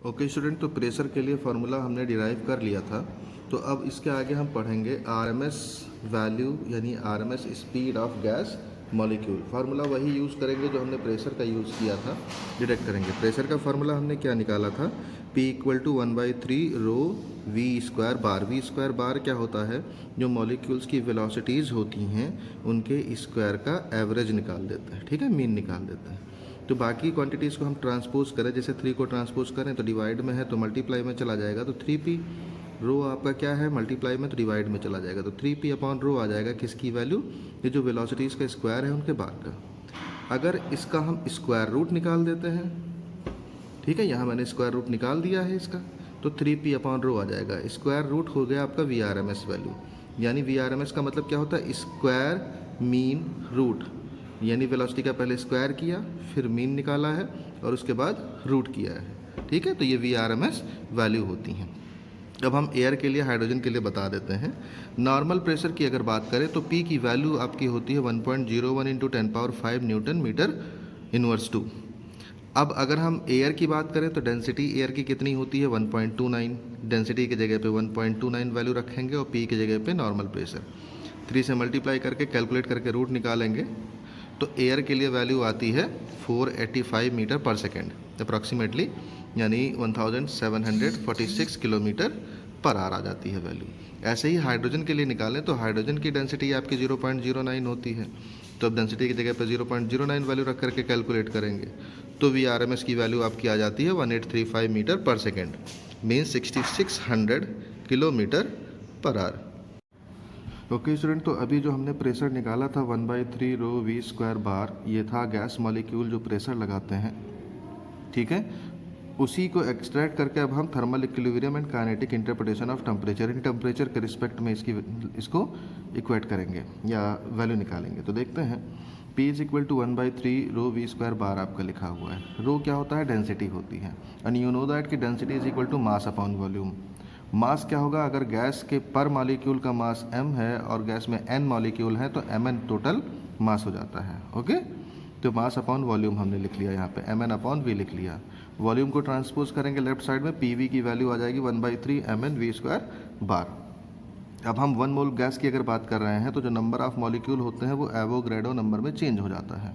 Okay student, तो pressure के लिए फार्मूला हमने डिराइव कर लिया था। तो अब इसके आगे हम पढ़ेंगे आरएमएस वैल्यू यानी RMS speed of gas molecule. Formula वही यूज़ करेंगे जो हमने प्रेशर का यूज़ किया था, डिटेक्ट करेंगे। प्रेशर का फार्मूला हमने क्या निकाला था, P = 1/3 rho V square bar. V square bar क्या होता है, जो मॉलिक्यूल्स की वेलोसिटीज़ होती हैं उनके स्क्वायर का एवरेज निकाल देता है, ठीक है, मीन निकाल देता है। तो बाकी क्वांटिटीज़ को हम ट्रांसपोज करें, जैसे 3 को ट्रांसपोज करें तो डिवाइड में है तो मल्टीप्लाई में चला जाएगा, तो 3p रो आपका क्या है, मल्टीप्लाई में तो डिवाइड में चला जाएगा, तो 3p/रो आ जाएगा किसकी वैल्यू, ये जो वेलोसिटीज़ का स्क्वायर है उनके बार का। अगर इसका हम स्क्वायर रूट निकाल देते हैं, ठीक है, यहाँ मैंने स्क्वायर रूट निकाल दिया है इसका, तो 3p/रो आ जाएगा। स्क्वायर रूट हो गया आपका VRMS वैल्यू, यानी VRMS का मतलब क्या होता है, स्क्वायर मीन रूट, यानी वेलोसिटी का पहले स्क्वायर किया फिर मीन निकाला है और उसके बाद रूट किया है, ठीक है। तो ये VRMS वैल्यू होती हैं। अब हम एयर के लिए, हाइड्रोजन के लिए बता देते हैं। नॉर्मल प्रेशर की अगर बात करें तो P की वैल्यू आपकी होती है 1.01 × 10⁵ न्यूटन मीटर इनवर्स 2। अब अगर हम एयर की बात करें तो डेंसिटी एयर की कितनी होती है, 1.29। डेंसिटी की जगह पे 1.29 वैल्यू रखेंगे और P की जगह पे नॉर्मल प्रेशर 3 से मल्टीप्लाई करके कैलकुलेट करके रूट निकालेंगे, तो एयर के लिए वैल्यू आती है 485 मीटर पर सेकेंड अप्रॉक्सीमेटली, यानी 1746 किलोमीटर पर आवर आ जाती है वैल्यू। ऐसे ही हाइड्रोजन के लिए निकालें तो हाइड्रोजन की डेंसिटी आपकी 0.09 होती है, तो अब डेंसिटी की जगह पर 0.09 वैल्यू रख करके कैलकुलेट करेंगे तो VRMS की वैल्यू आपकी आ जाती है 1835 मीटर पर second, means 6600 kilometre per hour. Okay student, तो अभी जो हमने प्रेशर निकाला था 1/3 रो वी स्क्वायर बार, ये था गैस मॉलिक्यूल जो प्रेशर लगाते हैं, ठीक है। उसी को एक्सट्रैक्ट करके अब हम thermal equilibrium and kinetic interpretation of temperature, in temperature के रिस्पेक्ट में इसको इक्वेट करेंगे या वैल्यू निकालेंगे। तो देखते हैं, P = 1/3 rho V square bar आपका लिखा हुआ है। रो क्या होता है, डेंसिटी होती है, एंड यू नो दैट कि डेंसिटी = मास अपॉन वॉल्यूम। मास क्या होगा, अगर गैस के पर मॉलिक्यूल का मास m है और गैस में n मॉलिक्यूल है तो mn टोटल मास हो जाता है, ओके। तो मास अपॉन वॉल्यूम हमने लिख लिया, यहाँ पे mn/v लिख लिया। वॉल्यूम को ट्रांसपोज करेंगे लेफ्ट साइड में, PV की वैल्यू आ जाएगी 1/3 mn v स्क्वायर बार। अब हम 1 मोल गैस की अगर बात कर रहे हैं तो जो नंबर ऑफ मॉलिक्यूल होते हैं वो एवोग्रेडो नंबर में चेंज हो जाता है,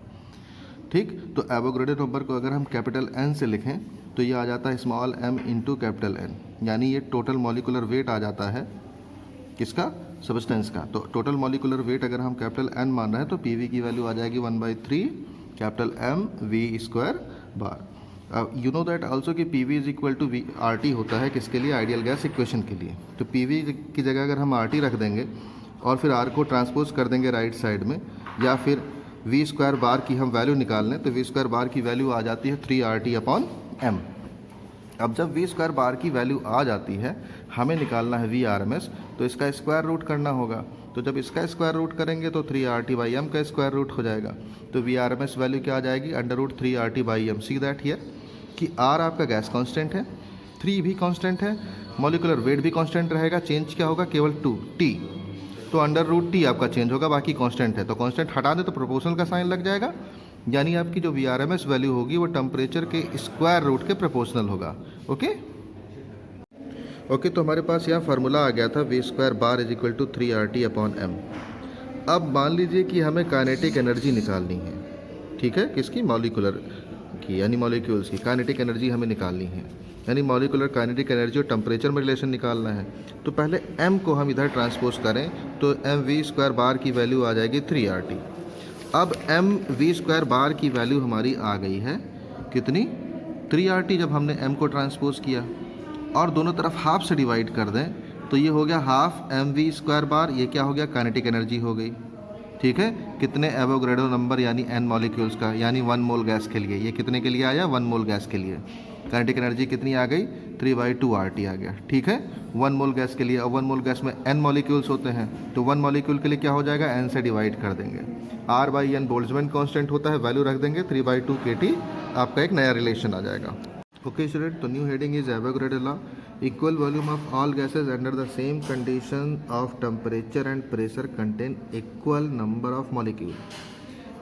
ठीक। तो एवोग्रेडो नंबर को अगर हम कैपिटल N से लिखें तो ये आ जाता है small m into capital N, यानी ये टोटल मॉलिकुलर वेट आ जाता है किसका, सब्सटेंस का। तो टोटल मॉलिकुलर वेट अगर हम कैपिटल N मान रहे हैं तो PV की वैल्यू आ जाएगी 1/3 capital M v square bar. You know that also कि PV = RT होता है किसके लिए, आइडियल गैस इक्वेशन के लिए। तो PV की जगह अगर हम RT रख देंगे और फिर R को ट्रांसपोज कर देंगे राइट साइड में, या फिर वी स्क्वायर बार की हम वैल्यू निकाल लें तो वी स्क्वायर बार की वैल्यू आ जाती है 3RT/m। अब जब वी स्क्वायर बार की वैल्यू आ जाती है, हमें निकालना है VRMS, तो इसका स्क्वायर रूट करना होगा। तो जब इसका स्क्वायर रूट करेंगे तो 3RT/m का स्क्वायर रूट हो जाएगा, तो VRMS वैल्यू क्या आ जाएगी, √3RT/m। सी दैट हियर कि R आपका गैस कांस्टेंट है, 3 भी कांस्टेंट है, मॉलिकुलर वेट भी कांस्टेंट रहेगा, चेंज क्या होगा, केवल 2T, तो √T आपका चेंज होगा, बाकी कांस्टेंट है। तो कांस्टेंट हटा दे तो प्रोपोर्शनल का साइन लग जाएगा, यानी आपकी जो VRMS वैल्यू होगी वो टेम्परेचर के स्क्वायर रूट के प्रोपोर्शनल होगा, ओके। ओके, तो हमारे पास यहाँ फार्मूला आ गया था V स्क्वायर बार = 3RT/m। अब मान लीजिए कि हमें काइनेटिक एनर्जी निकालनी है, ठीक है, किसकी, मॉलिकुलर की, यानी मॉलिक्यूल्स की काइनेटिक एनर्जी हमें निकालनी है, यानी मॉलिकुलर काइनेटिक एनर्जी और टेम्परेचर में रिलेशन निकालना है। तो पहले m को हम इधर ट्रांसपोज करें तो mv स्क्वायर बार की वैल्यू आ जाएगी 3RT। अब mv स्क्वायर बार की वैल्यू हमारी आ गई है कितनी, 3RT। जब हमने m को ट्रांसपोज किया और दोनों तरफ हाफ से डिवाइड कर दें तो ये हो गया हाफ mv स्क्वायर बार, ये क्या हो गया, काइनेटिक एनर्जी हो गई, ठीक है। कितने एवोग्रेडो नंबर यानी n मॉलिक्यूल्स का, यानी 1 मोल गैस के लिए, ये कितने के लिए आया, 1 मोल गैस के लिए काइनेटिक एनर्जी कितनी आ गई, 3/2RT आ गया, ठीक है, 1 मोल गैस के लिए। अब 1 मोल गैस में n मॉलिक्यूल्स होते हैं तो 1 मॉलिक्यूल के लिए क्या हो जाएगा, n से डिवाइड कर देंगे, R/n बोल्ट्जमैन कांस्टेंट होता है, वैल्यू रख देंगे 3/2 kT, आपका एक नया रिलेशन आ जाएगा, ओके स्टूडेंट। तो न्यू हेडिंग इज एवोग्रेडो law, equal volume of all gases under the same condition of temperature and pressure contain equal number of molecule,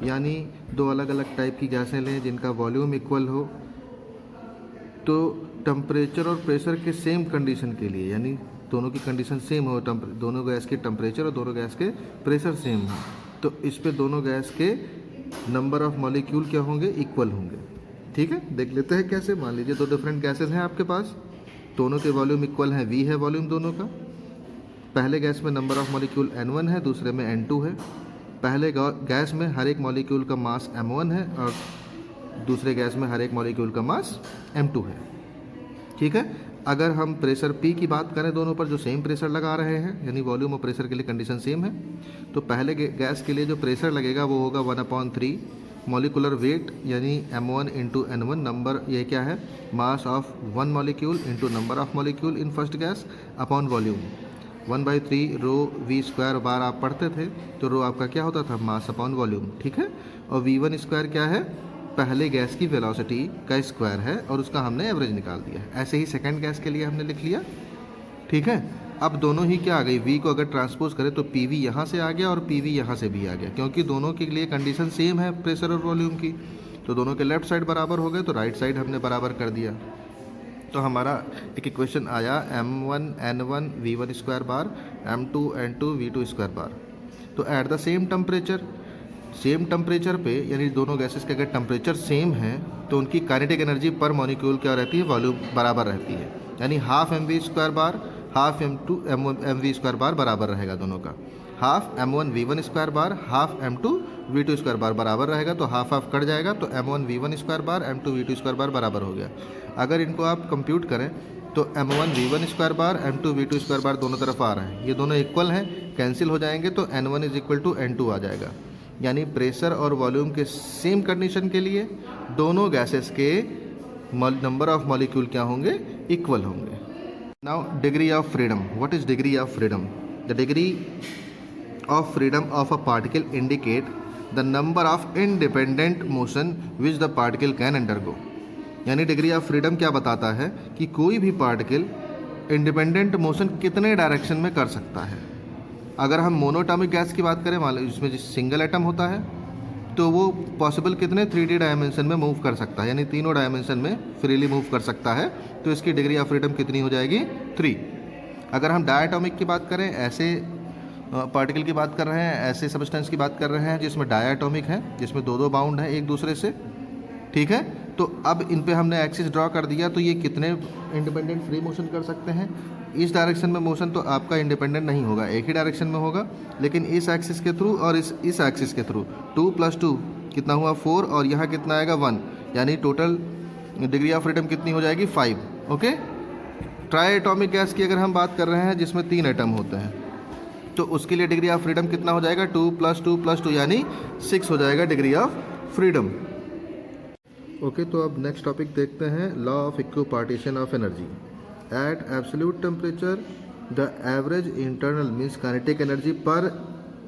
यानी दो अलग अलग टाइप की गैसें लें जिनका वॉल्यूम इक्वल हो, तो टेम्परेचर और प्रेशर के सेम कंडीशन के लिए, यानी दोनों की कंडीशन सेम हो, दोनों गैस के टेम्परेचर और दोनों गैस के प्रेशर सेम हो, तो इस पे दोनों गैस के नंबर ऑफ मॉलिक्यूल क्या होंगे, इक्वल होंगे। ठीक है, देख लेते हैं कैसे। मान लीजिए दो डिफरेंट गैसेस हैं आपके पास, दोनों के वॉल्यूम इक्वल हैं, V है वॉल्यूम दोनों का। पहले गैस में नंबर ऑफ मॉलिक्यूल N1 है, दूसरे में N2 है। पहले गैस में हर एक मॉलिक्यूल का मास M1 है और दूसरे गैस में हर एक मॉलिक्यूल का मास M2 है। ठीक है, अगर हम प्रेशर P की बात करें, दोनों पर जो सेम प्रेशर लगा रहे हैं, यानी वॉल्यूम और प्रेशर के लिए कंडीशन सेम है, तो पहले गैस के लिए जो प्रेशर लगेगा वो होगा 1/3 मॉलिकुलर वेट, यानी M1 इंटू N1, नंबर ये क्या है, mass of one molecule into number of molecule in first gas upon volume. 1/3 rho V square bar आप पढ़ते थे, तो रो आपका क्या होता था, मास अपॉन वॉल्यूम। ठीक है, और V1 स्क्वायर क्या है, पहले गैस की वेलोसिटी का स्क्वायर है और उसका हमने एवरेज निकाल दिया है। ऐसे ही सेकंड गैस के लिए हमने लिख लिया। ठीक है, अब दोनों ही क्या आ गई, V को अगर ट्रांसपोज करें तो PV यहाँ से आ गया और PV यहाँ से भी आ गया, क्योंकि दोनों के लिए कंडीशन सेम है प्रेशर और वॉल्यूम की, तो दोनों के लेफ्ट साइड बराबर हो गए, तो राइट साइड हमने बराबर कर दिया। तो हमारा एक इक्वेशन आया M1 N1 V1 square bar M2 N2 V2 square bar. तो एट द सेम टेम्परेचर पे, यानी दोनों गैसेस के अगर टेम्परेचर सेम है तो उनकी काइनेटिक एनर्जी पर मॉलिक्यूल क्या रहती है, वॉल्यूम बराबर रहती है, यानी half MV square bar half M2 MV square bar बराबर रहेगा दोनों का। Half M1 V1 square bar half M2 V2 square bar बराबर रहेगा, तो हाफ हाफ कट जाएगा, तो M1 V1 square bar M2 V2 square bar बराबर हो गया। अगर इनको आप कंप्यूट करें तो M1 V1 square bar M2 V2 square bar दोनों तरफ आ रहा है, ये दोनों इक्वल हैं, कैंसिल हो जाएंगे, तो N1 is equal to N2 आ जाएगा। यानी प्रेशर और वॉल्यूम के सेम कंडीशन के लिए दोनों गैसेस के नंबर ऑफ मॉलिक्यूल क्या होंगे, इक्वल होंगे। Now degree of freedom, what is degree of freedom? The degree of freedom of a particle indicate the number of independent motion which the particle can undergo. यानी degree of freedom क्या बताता है कि कोई भी particle independent motion कितने direction में कर सकता है। अगर हम मोनोटॉमिक गैस की बात करें, मान लो जिसमें जिस सिंगल एटम होता है, तो वो पॉसिबल कितने 3D डायमेंशन में मूव कर सकता है, यानी तीनों डायमेंशन में फ्रीली मूव कर सकता है, तो इसकी डिग्री ऑफ फ्रीडम कितनी हो जाएगी, 3। अगर हम डायटॉमिक की बात करें, ऐसे पार्टिकल की बात कर रहे हैं, ऐसे सब्सटेंस की बात कर रहे हैं जिसमें डायटॉमिक है, जिसमें दो बाउंड हैं एक दूसरे से। ठीक है, तो अब इन पे हमने एक्सिस ड्रॉ कर दिया, तो ये कितने इंडिपेंडेंट फ्री मोशन कर सकते हैं। इस डायरेक्शन में मोशन तो आपका इंडिपेंडेंट नहीं होगा, एक ही डायरेक्शन में होगा, लेकिन इस एक्सिस के थ्रू और इस एक्सिस के थ्रू 2 + 2 कितना हुआ 4, और यहाँ कितना आएगा 1, यानी टोटल डिग्री ऑफ फ्रीडम कितनी हो जाएगी 5। ओके, ट्राई एटॉमिक गैस की अगर हम बात कर रहे हैं जिसमें 3 एटम होते हैं, तो उसके लिए डिग्री ऑफ फ्रीडम कितना हो जाएगा, 2 + 2 + 2 यानी 6 हो जाएगा डिग्री ऑफ फ्रीडम। ओके, तो अब नेक्स्ट टॉपिक देखते हैं, law of equipartition of energy. At absolute temperature, the average internal means kinetic energy per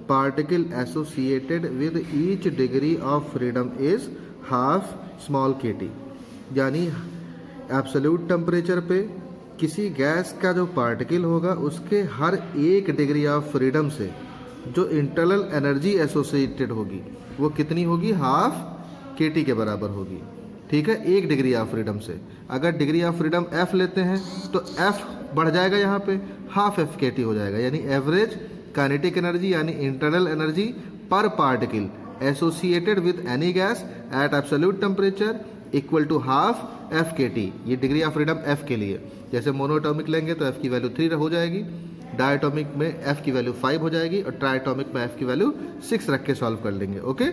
particle associated with each degree of freedom is half small kt। यानी absolute temperature पे किसी gas का जो particle होगा उसके हर एक डिग्री ऑफ फ्रीडम से जो इंटरनल एनर्जी एसोसिएटेड होगी वो कितनी होगी, हाफ kt के बराबर होगी। ठीक है, एक डिग्री ऑफ फ्रीडम से। अगर डिग्री ऑफ फ्रीडम f लेते हैं तो f बढ़ जाएगा, यहाँ पे हाफ एफ के टी हो जाएगा, यानी एवरेज काइनेटिक एनर्जी यानी internal energy per particle associated with any gas at absolute temperature equal to half f k T. ये डिग्री ऑफ फ्रीडम f के लिए। जैसे मोनोटॉमिक लेंगे तो f की वैल्यू 3 हो जाएगी, डायटॉमिक में f की वैल्यू 5 हो जाएगी, और ट्राइटॉमिक में f की वैल्यू 6 रख के सॉल्व कर लेंगे। ओके,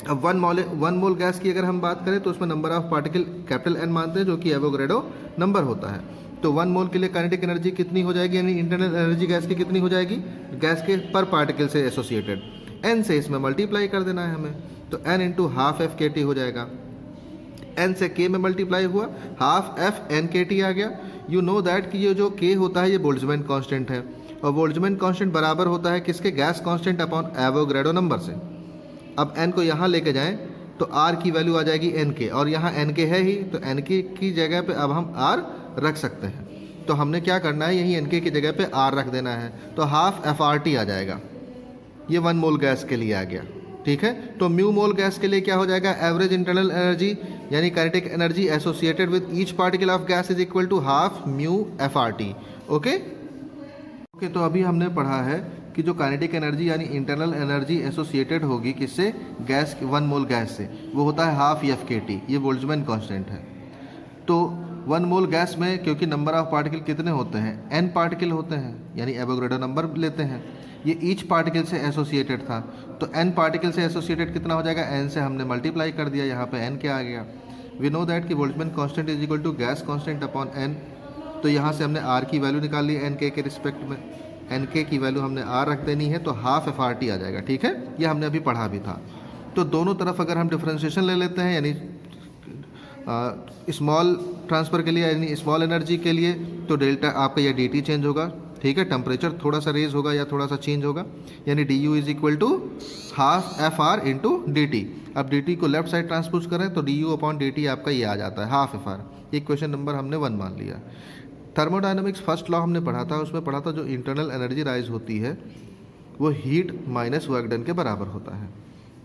अब वन मोल गैस की अगर हम बात करें तो उसमें number of particle capital N मानते हैं, जो कि एवोगैड्रो नंबर होता है। तो 1 मोल के लिए काइनेटिक एनर्जी कितनी हो जाएगी, यानी इंटरनल एनर्जी गैस की कितनी हो जाएगी, गैस के पर पार्टिकल से एसोसिएटेड, N से इसमें मल्टीप्लाई कर देना है हमें, तो N into half f k T हो जाएगा। N से K में मल्टीप्लाई हुआ, हाफ एफ एन के टी आ गया। यू नो दैट कि ये जो K होता है ये बोल्ट्जमैन कांस्टेंट है, और बोल्ट्जमैन कांस्टेंट बराबर होता है किसके, gas constant upon Avogadro number से। अब n को यहाँ लेके जाएं तो r की वैल्यू आ जाएगी n के, और यहाँ n के है ही, तो n के की जगह पे अब हम r रख सकते हैं। तो हमने क्या करना है, यही n के की जगह पे r रख देना है, तो हाफ FRT आ जाएगा। ये 1 मोल गैस के लिए आ गया। ठीक है, तो म्यू मोल गैस के लिए क्या हो जाएगा, एवरेज इंटरनल एनर्जी यानी kinetic energy associated with each particle of gas is equal to half mu FRT। Okay, तो अभी हमने पढ़ा है कि जो काइनेटिक एनर्जी यानी इंटरनल एनर्जी एसोसिएटेड होगी किससे, गैस 1 मोल गैस से, वो होता है हाफ FKT। ये बोल्ट्जमैन कांस्टेंट है। तो 1 मोल गैस में क्योंकि नंबर ऑफ पार्टिकल कितने होते हैं, n पार्टिकल होते हैं, यानी एवोगैड्रो नंबर लेते हैं। ये ईच पार्टिकल से एसोसिएटेड था, तो n पार्टिकल से एसोसिएटेड कितना हो जाएगा, n से हमने मल्टीप्लाई कर दिया, यहाँ पे n क्या आ गया। वी नो दैट कि Boltzmann constant is equal to gas constant upon n। तो यहाँ से हमने r की वैल्यू निकाल ली nk के रिस्पेक्ट में, nk की वैल्यू हमने r रख देनी है, तो हाफ FRT आ जाएगा। ठीक है, ये हमने अभी पढ़ा भी था। तो दोनों तरफ अगर हम डिफ्रेंशिएशन ले लेते हैं, यानी स्मॉल ट्रांसफ़र के लिए यानी स्मॉल एनर्जी के लिए, तो डेल्टा आपका यह dt चेंज होगा। ठीक है, टेम्परेचर थोड़ा सा रेज होगा या थोड़ा सा चेंज होगा, यानी du is equal to half FR into dt। अब dt को लेफ्ट साइड ट्रांसपोज करें तो du अपॉन dt आपका ये आ जाता है हाफ FR। ये क्वेश्चन नंबर हमने 1 मान लिया। थर्मोडायनेमिक्स फर्स्ट लॉ हमने पढ़ा था, उसमें पढ़ा था जो इंटरनल एनर्जी राइज होती है वो हीट माइनस वर्क डन के बराबर होता है।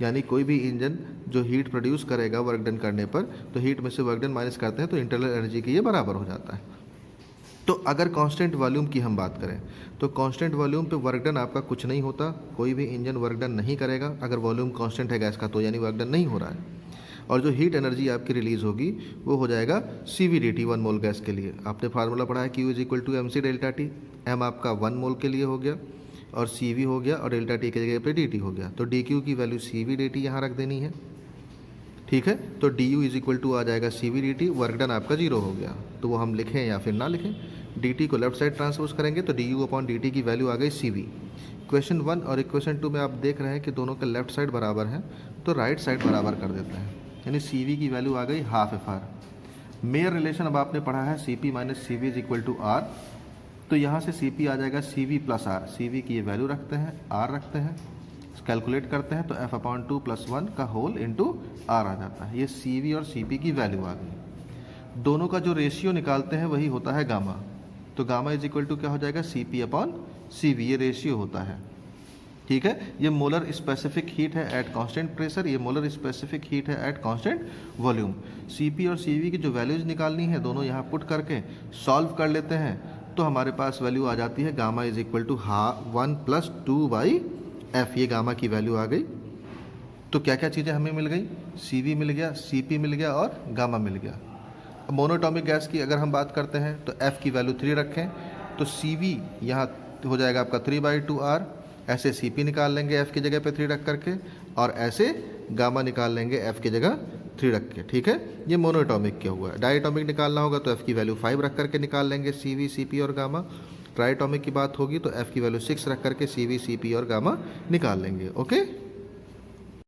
यानी कोई भी इंजन जो हीट प्रोड्यूस करेगा वर्क डन करने पर, तो हीट में से वर्क डन माइनस करते हैं तो इंटरनल एनर्जी के ये बराबर हो जाता है। तो अगर कांस्टेंट वॉल्यूम की हम बात करें तो कांस्टेंट वॉल्यूम पे वर्क डन आपका कुछ नहीं होता, कोई भी इंजन वर्क डन नहीं करेगा अगर वॉल्यूम कांस्टेंट है गैस का, तो यानी वर्क डन नहीं हो रहा है। और जो हीट एनर्जी आपकी रिलीज होगी वो हो जाएगा CVDT 1 मोल गैस के लिए। आपने फार्मूला पढ़ा है Q is equal to MC delta T। M आपका 1 मोल के लिए हो गया और CV हो गया और डेल्टा T की जगह पे DT हो गया, तो DQ की वैल्यू CVDT यहाँ रख देनी है। ठीक है, तो DU इज इक्वल टू आ जाएगा CVDT, वर्क डन आपका 0 हो गया, तो वो हम लिखें या फिर ना लिखें। DT को लेफ्ट साइड ट्रांसपोज करेंगे तो DU अपॉन DT की वैल्यू आ गई CV। क्वेश्चन 1 और इक्वेशन 2 में आप देख रहे हैं कि दोनों के लेफ्ट साइड बराबर हैं, तो राइट साइड बराबर कर देते हैं, यानी CV की वैल्यू आ गई हाफ FR। मेयर रिलेशन अब आपने पढ़ा है CP minus CV is equal to R, तो यहाँ से CP आ जाएगा CV प्लस R। CV की ये वैल्यू रखते हैं, R रखते हैं, कैलकुलेट करते हैं तो F अपॉन 2 प्लस 1 का होल इंटू R आ जाता है। ये CV और CP की वैल्यू आ गई। दोनों का जो रेशियो निकालते हैं वही होता है गामा, तो गामा इज इक्वल टू क्या हो जाएगा, CP अपॉन CV, ये रेशियो होता है। ठीक है, ये मोलर स्पेसिफिक हीट है एट कांस्टेंट प्रेशर, ये मोलर स्पेसिफिक हीट है एट कांस्टेंट वॉल्यूम। CP और CV की जो वैल्यूज निकालनी है दोनों यहाँ पुट करके सॉल्व कर लेते हैं, तो हमारे पास वैल्यू आ जाती है gamma is equal to 1 plus 2/F। ये गामा की वैल्यू आ गई। तो क्या क्या चीज़ें हमें मिल गई, CV मिल गया, CP मिल गया और गामा मिल गया। अब मोनोटॉमिक गैस की अगर हम बात करते हैं तो F की वैल्यू 3 रखें, तो CV यहाँ हो जाएगा आपका 3/2R। ऐसे CP निकाल लेंगे F की जगह पे 3 रख करके, और ऐसे गामा निकाल लेंगे F की जगह 3 रख के। ठीक है, ये मोनोटॉमिक क्या हुआ। डायटॉमिक निकालना होगा तो F की वैल्यू 5 रख करके निकाल लेंगे CV, CP और गामा। ट्राइटॉमिक की बात होगी तो F की वैल्यू 6 रख करके CV, CP और गामा निकाल लेंगे। ओके।